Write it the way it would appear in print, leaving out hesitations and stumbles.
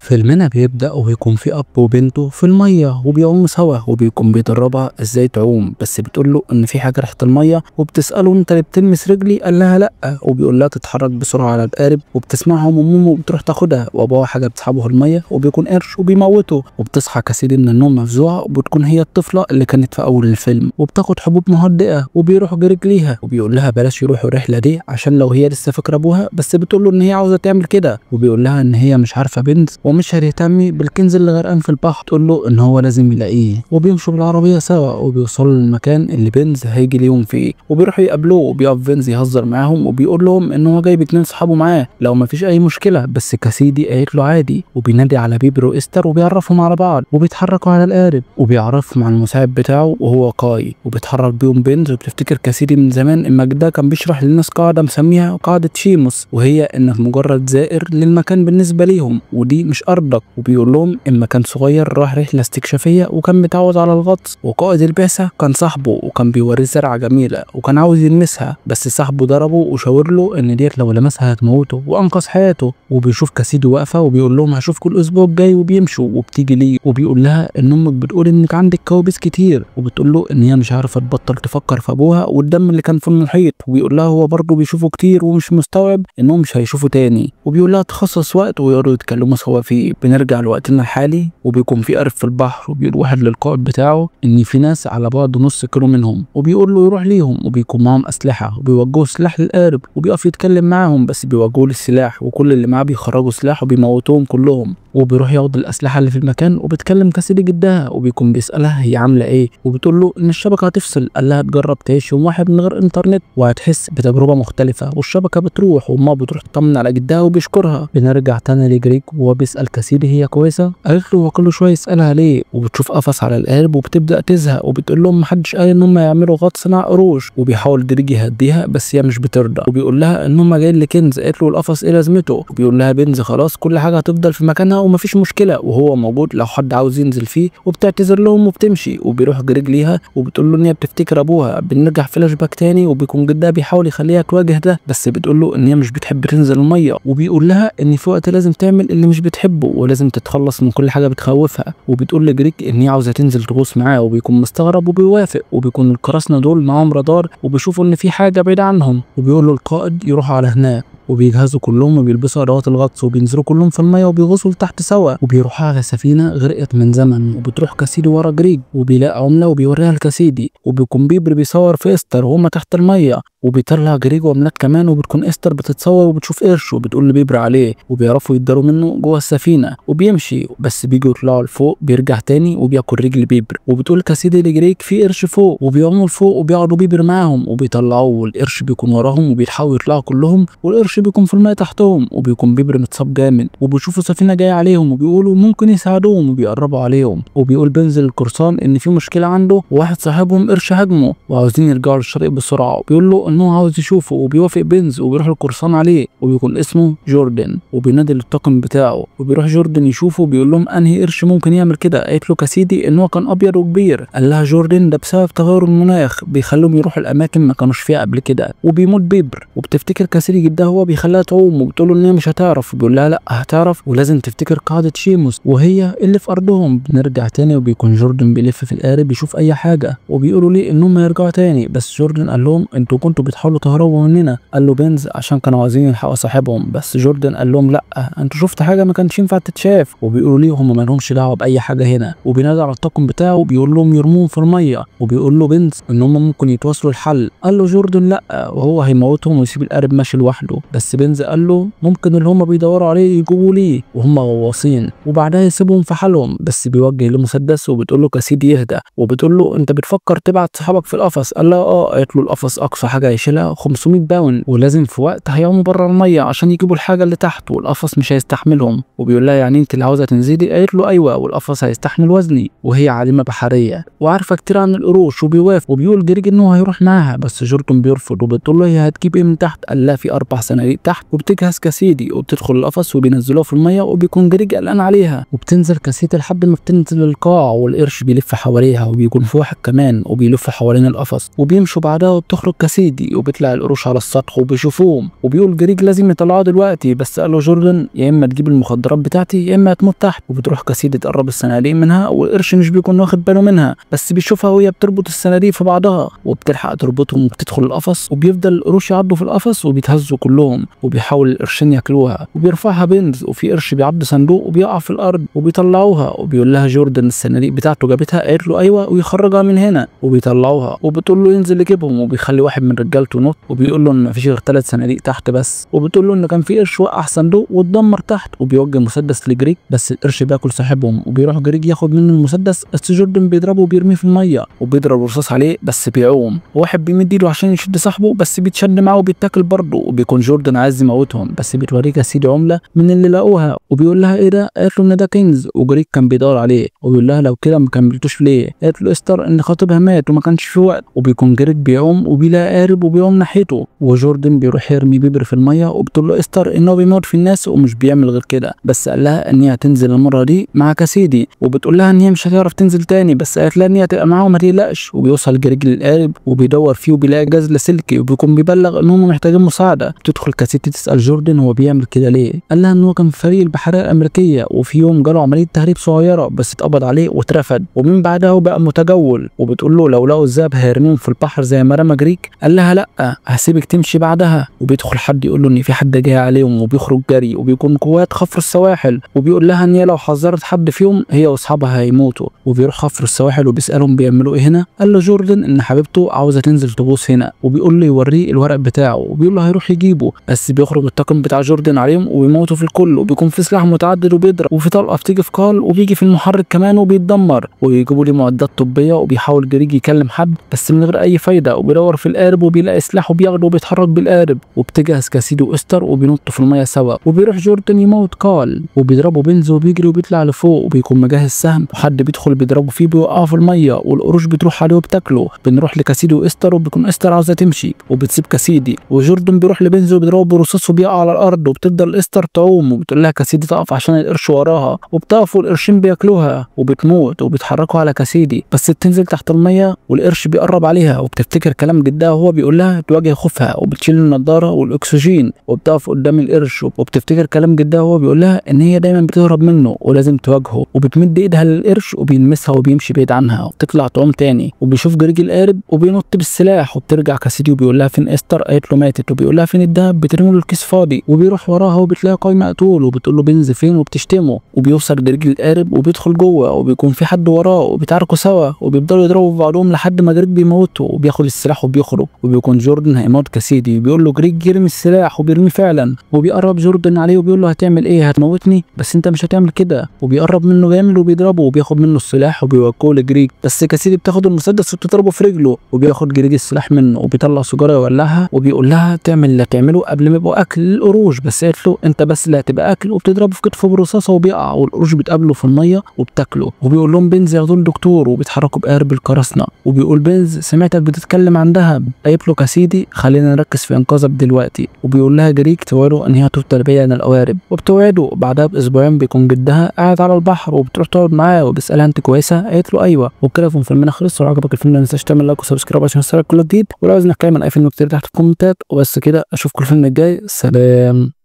فيلمنا بيبدأ وبيكون في أب وبنته في المية وبيعوموا سوا وبيكون بيدربها ازاي تعوم، بس بتقول له إن في حاجة ريحة المية وبتسأله أنت اللي بتلمس رجلي؟ قال لها لأ، وبيقول لها تتحرك بسرعة على القارب وبتسمعهم أمه وبتروح تاخدها، وأبوها حاجة بتسحبه المية وبيكون قرش وبيموته، وبتصحى كاسيدي من النوم مفزوعة وبتكون هي الطفلة اللي كانت في أول الفيلم وبتاخد حبوب مهدئة وبيروح برجليها وبيقول لها بلاش يروحوا الرحلة دي عشان لو هي لسه فاكرة أبوها، بس بتقول له إن هي عاوزة تعمل كده وبيقول لها إن هي مش عارفة بنت ومش هتهتمي بالكنز اللي غرقان في البحر، تقول له ان هو لازم يلاقيه وبيمشوا بالعربيه سوا وبيوصلوا للمكان اللي بنز هيجي ليهم فيه وبيروحوا يقابلوه وبيقف بنز يهزر معاهم وبيقول لهم ان هو جايب 2 صحابه معاه لو ما فيش اي مشكله، بس كاسيدي قالت له عادي وبينادي على بيبر واستر وبيعرفهم على بعض وبيتحركوا على القارب وبيعرفهم على المساعد بتاعه وهو قاي وبيتحرك بيهم بنز، وبتفتكر كاسيدي من زمان المجد ده كان بيشرح للناس قاعده مسميها قاعده شيموس، وهي انك مجرد زائر للمكان بالنسبه ليهم ودي مش ارضك، وبيقول لهم اما كان صغير راح رحله استكشافيه وكان متعود على الغطس، وقائد البعثه كان صاحبه وكان بيوريه زرعه جميله وكان عاوز يلمسها بس صاحبه ضربه وشاور له ان ديت لو لمسها هتموته وانقذ حياته، وبيشوف كاسيدي واقفه وبيقول لهم هشوفكم الاسبوع الجاي وبيمشوا وبتيجي ليه وبيقول لها ان امك بتقول انك عندك كوابيس كتير، وبتقول له ان هي مش عارفه تبطل تفكر في ابوها والدم اللي كان في المحيط، وبيقول لها هو برضه بيشوفه كتير ومش مستوعب انهم مش هيشوفوا تاني، وبيقول لها تخصص وقت ويقعدوا يتكلموا سوا فيه. بنرجع لوقتنا الحالي وبيكون في قارب في البحر وبيقول واحد للقائد بتاعه ان في ناس على بعد نص كيلو منهم وبيقول له يروح ليهم وبيكون معاهم اسلحه وبيوجهوا سلاح للقارب وبيقف يتكلم معاهم بس بيوجهوا للسلاح وكل اللي معاه بيخرجوا سلاح وبيموتوهم كلهم، وبيروح ياخد الاسلحه اللي في المكان وبتكلم كاسيدي جدها وبيكون بيسالها هي عامله ايه وبتقول له ان الشبكه هتفصل، قال لها تجرب تعيش يوم واحد من غير انترنت وهتحس بتجربه مختلفه، والشبكه بتروح وامها بتروح تطمن على جدها وبيشكرها. بنرجع تاني لجريك وهو بيسال كاسيدي هي كويسه؟ قالت له هو كل شويه يسالها ليه، وبتشوف قفص على القارب وبتبدا تزهق وبتقول لهم محدش قال ان هم يعملوا غطس مع قروش، وبيحاول دريج يهديها بس هي مش بترضى وبيقول لها ان هم جايين لكنز، قالت له القفص ايه لازمته، وبيقول لها بنز خلاص كل حاجه هتفضل في مكانها ومفيش مشكله وهو موجود لو حد عاوز ينزل فيه، وبتعتذر لهم وبتمشي وبيروح جريج ليها وبتقول له ان هي بتفتكر ابوها. بنرجع فلاش باك تاني وبيكون جدها بيحاول يخليها تواجه ده بس بتقول له ان هي مش بتحب تنزل الميه، وبيقول لها ان في وقت لازم تعمل اللي مش بتحبه ولازم تتخلص من كل حاجه بتخوفها، وبتقول لجريج ان هي عاوزه تنزل تغوص معاه وبيكون مستغرب وبيوافق، وبيكون القراصنه دول معاهم رادار وبيشوفوا ان في حاجه بعيده عنهم وبيقول له القائد يروحوا على هناك وبيجهزوا كلهم وبيلبسوا ادوات الغطس وبينزلوا كلهم في الميه وبيغوصوا لتحت سوا، وبيروحوا على سفينه غرقت من زمن وبتروح كاسيدي ورا جريج وبيلاقي عمله وبيوريها لكاسيدي، وبيكون بيبر بيصور في استر وهم تحت الميه وبيطلع جريج وعملات كمان، وبتكون استر بتتصور وبتشوف قرش وبتقول لبيبر عليه وبيعرفوا يداروا منه جوه السفينه وبيمشي، بس بيجوا يطلعوا لفوق بيرجع تاني وبياكل رجل بيبر، وبتقول كاسيدي لجريج في قرش فوق وبيعوموا لفوق وبيقعدوا بيبر معاهم وبيطلعوه والقرش بيكون وراهم وبيحاولوا يطلعوا كلهم والقرش بيكون في الماء تحتهم، وبيكون بيبر متصاب جامد وبيشوفوا سفينه جايه عليهم وبيقولوا ممكن يساعدوهم وبيقربوا عليهم، وبيقول بنزل القرصان ان في مشكله عنده وواحد صاحبهم قرش هاجمه وعاوزين يرجعوا للشرق بسرعه، وبيقول له انه عاوز يشوفه وبيوافق بنز وبيروح القرصان عليه وبيكون اسمه جوردن وبينادي للطاقم بتاعه وبيروح جوردن يشوفه وبيقول لهم انهي قرش ممكن يعمل كده، قالت له كاسيدي ان هو كان ابيض وكبير، قال لها جوردن ده بسبب تغير المناخ بيخليهم يروحوا الاماكن ما كانوش فيها قبل كده، وبيموت بيبر وبتفتكر كاسيدي جدها هو بيخليها تعوم وبتقول له ان هي مش هتعرف وبيقول لها لا هتعرف ولازم تفتكر قاعده شيموس وهي اللي في ارضهم. بنرجع تاني وبيكون جوردن بيلف في القارب يشوف اي حاجه وبيقولوا ليه انهم يرجعوا تاني، بس جوردن قال لهم انتوا كنتوا بتحاولوا تهربوا مننا، قال له بنز عشان كانوا عايزين يلحقوا صاحبهم، بس جوردن قال لهم لا انتوا شفتوا حاجه ما كانش ينفع تتشاف، وبيقولوا ليه هم ما لهمش دعوه باي حاجه هنا، وبينادي على الطاقم بتاعه بيقول لهم يرموهم في الميه وبيقول له بنز ان هم ممكن يتواصلوا الحل، قال له جوردن لا وهو هيموتهم ويسيب القارب ماشي لوحده، بس بنز قال له ممكن اللي هم بيدوروا عليه يجيبوا ليه وهم غواصين وبعدها يسيبهم في حالهم، بس بيوجه له مسدس وبتقول له كاسيدي يهدى وبتقول له انت بتفكر تبعت صحابك في القفص، قال لها قالت له القفص اقصى حاجه هيشيلها 500 باون ولازم في وقت هيعوموا بره الميه عشان يجيبوا الحاجه اللي تحت والقفص مش هيستحملهم، وبيقول لها يعني انت اللي عاوزه تنزلي؟ قالت له ايوه والقفص هيستحمل وزني، وهي عالمه بحريه وعارفه كتير عن القروش وبيوافق وبيقول جريج انه هيروح معاها، بس جوردن بيرفض وبتقول له هي هتجيب ايه من تحت، قال لها في 4 صناديق تحت، وبتجهز كاسيدي وبتدخل القفص وبينزلوها في الميه وبيكون جريج قلقان عليها وبتنزل كاسيدي لحد ما بتنزل القاع والقرش بيلف حواليها وبيكون في واحد كمان وبيلف حوالين القفص وبيمشوا بعدها وبتخرج كاسيدي كاسيدي وبيطلع القروش على السطح وبيشوفوهم، وبيقول جريج لازم يطلعوه دلوقتي، بس قال له جوردن يا اما تجيب المخدرات بتاعتي يا اما هتموت تحت. وبتروح كاسيدي تقرب الصناديق منها، والقرش مش بيكون واخد باله منها، بس بيشوفها وهي بتربط الصناديق في بعضها وبتلحق تربطهم وبتدخل القفص، وبيفضل القروش يعضوا في القفص وبيتهزوا كلهم، وبيحاول القرشين ياكلوها، وبيرفعها بنز وفي قرش بيعض صندوق وبيقع في الارض وبيطلعوها، وبيقول لها جوردن الصناديق بتاعته جابتها، قالت له ايوه، ويخرجها من هنا وبيطلعوها، وبتقول له ينزل يجيبهم، وبيخلي واحد من رجالته ينط وبيقول له ان مفيش غير 3 صناديق تحت بس، وبتقول له ان كان في قرش وقع صندوق واتدمر تحت، وبيوجه مسدس لجريج بس القرش بياكل صاحبهم، وبيروح جريج ياخد منه المسدس، بس جوردن بيضربه وبيرميه في الميه وبيضرب رصاص عليه بس بيعوم، وواحد بيمد ايده عشان يشد صاحبه بس بيتشد معاه وبيتاكل برضه، وبيكون جوردن عايز يموتهم بس بتوريه كاسيدي عمله من اللي لقوها، وبيقول لها ايه ده؟ قالت له ان ده كنز وجريج كان بيدور عليه، وبيقول لها لو كده ما كملتوش ليه؟ قالت له استر ان خطيبها مات وما كانش في وقت، وبيكون جريج بيعوم وبيلاقي قارب وبيعوم ناحيته، وجوردن بيروح يرمي بيبر في الميه، وبتقول له استر انه بيموت في الناس ومش بيعمل غير كده، بس قال لها ان هي هتنزل المره دي مع كاسيدي، وبتقول لها ان هي مش هتعرف تنزل تاني، بس قالت لها ان هي هتبقى معاه وما تقلقش، وبيوصل جريج للقارب وبيدور فيه وبيلاقي جزل سلكي، وبيكون بيبلغ ان هم محتاجين مساعده. تدخل كاسيدي تسال جوردن هو بيعمل كده ليه، قال لها ان هو كان في فريق البحريه الامريكيه، وفي يوم جاله عمليه تهريب صغيره بس اتقبض عليه واترفد، ومن بعدها هو بقى متجول، وبتقول له لو لقوا الذئب هيرميهم في البحر زي ما رمى جريج، قال لها لا هسيبك تمشي بعدها، وبيدخل حد يقول له ان في حد جاي عليهم، وبيخرج جري، وبيكون قوات خفر السواحل، وبيقول لها ان هي لو حذرت حد فيهم هي واصحابها هيموتوا، وبيروح خفر السواحل وبيسالهم بيعملوا ايه هنا، قال له جوردن ان حبيبته عاوزه تنزل تغوص هنا، وبيقول له يوريه الورق بتاعه، وبيقول له هيروح يجيبه، بس بيخرج الطاقم بتاع جوردن عليهم وبيموتوا في الكل، وبيكون في سلاح متعدد وبيضرب، وفي طلقه بتيجي في قال وبيجي في المحرك كمان وبيتدمر، ويجيبوا لي معدات طبيه، وبيحاول جريج يكلم حد بس من غير اي فايده، وبيدور في القارب وبيلاقي سلاح وبياخده وبيتحرك بالقارب، وبتجهز كاسيدي واستر وبينطوا في الميه سوا، وبيروح جوردن يموت قال وبيضربه بنز وبيجري وبيطلع لفوق، وبيكون مجهز سهم وحد بيدخل بيضربه فيه بيوقعه في الميه، والقروش بتروح عليه وبتاكله. بنروح لكاسيدي واستر وبيكون استر عاوزه تمشي وبتسيب كاسيدي، وجوردن بيروح لبنز وبيضربه برصاص وبيقع على الارض، وبتفضل استر تعوم وبتقول لها كاسيدي تقف عشان القرش وراها، وبتقف والقرشين بياكلوها وبتموت، وبيتحركوا على كاسيدي بس بتنزل تحت الميه والقرش بيقرب عليها، وبتفتكر كلام جدها وهو بيقول لها تواجه خوفها، وبتشيل النضاره والاكسجين وبتقف قدام القرش، وبتفتكر كلام جدها وهو بيقول لها ان هي دايما بتهرب منه ولازم تواجهه، وبتمد ايدها للقرش وبيلمسها وبيمشي بعيد عنها وبتطلع تعوم تاني، وبيشوف جريج القارب وبينط بالسلاح، وبترجع كاسيدي وبيقول لها فين استر، قالت له ماتت، وبيقول لها فين الدهب، بترمي له الكيس فاضي، وبيروح وراها وبتلاقي قاي مقتول، وبتقول له بنز فين وبتشتمه، وبيوصل جريج القارب وبيدخل جوه وبيكون في حد وراه وبيتعاركوا سوا، وبيفضلوا يضربوا في بعضهم لحد ما جريج بيموته وبياخد السلاح وبيخرج، وبيكون جوردن هيموت كاسيدي، بيقول له جريج يرمي السلاح وبيرميه فعلا، وبيقرب جوردن عليه وبيقول له هتعمل ايه؟ هتموتني؟ بس انت مش هتعمل كده، وبيقرب منه جامد وبيضربه وبياخد منه السلاح وبيوجهه لجريج، بس كاسيدي بتاخد المسدس وبتضربه في رجله، وبياخد جريج السلاح منه وبيطلع سيجاره يولعها، وبيقول لها تعمل اللي هتعمله قبل ما يبقوا اكل للقروش، بس قالت له انت بس اللي هتبقى اكل، وبتضربه في كتفه برصاصه وبيقع، والقروش بتقابله في الميه وبتاكله، وبيقول لهم بنز ياخدوا الدكتور، وبيتحركوا بقارب القراصنه، وبيقول بنز سمعتك بتتكلم عن دهب، قالت له كاسيدي خلينا نركز في انقاذك دلوقتي، وبيقول لها جريج توعده ان هي تفضل بعيد عن القوارب، وبتوعده. بعدها باسبوعين بيكون جدها قاعد على البحر وبتروح تقعد معاه وبيسالها انت كويسه؟ قالت له ايوه. وبكده يكون فيلمنا خلص. لو عجبك الفيلم ما تنساش تعمل لايك وسبسكرايب عشان يوصلك كل جديد، ولو عايز نتكلم عن اي فيلم كتير تحت في الكومنتات. وبس كده اشوفكم الفيلم الجاي، سلام.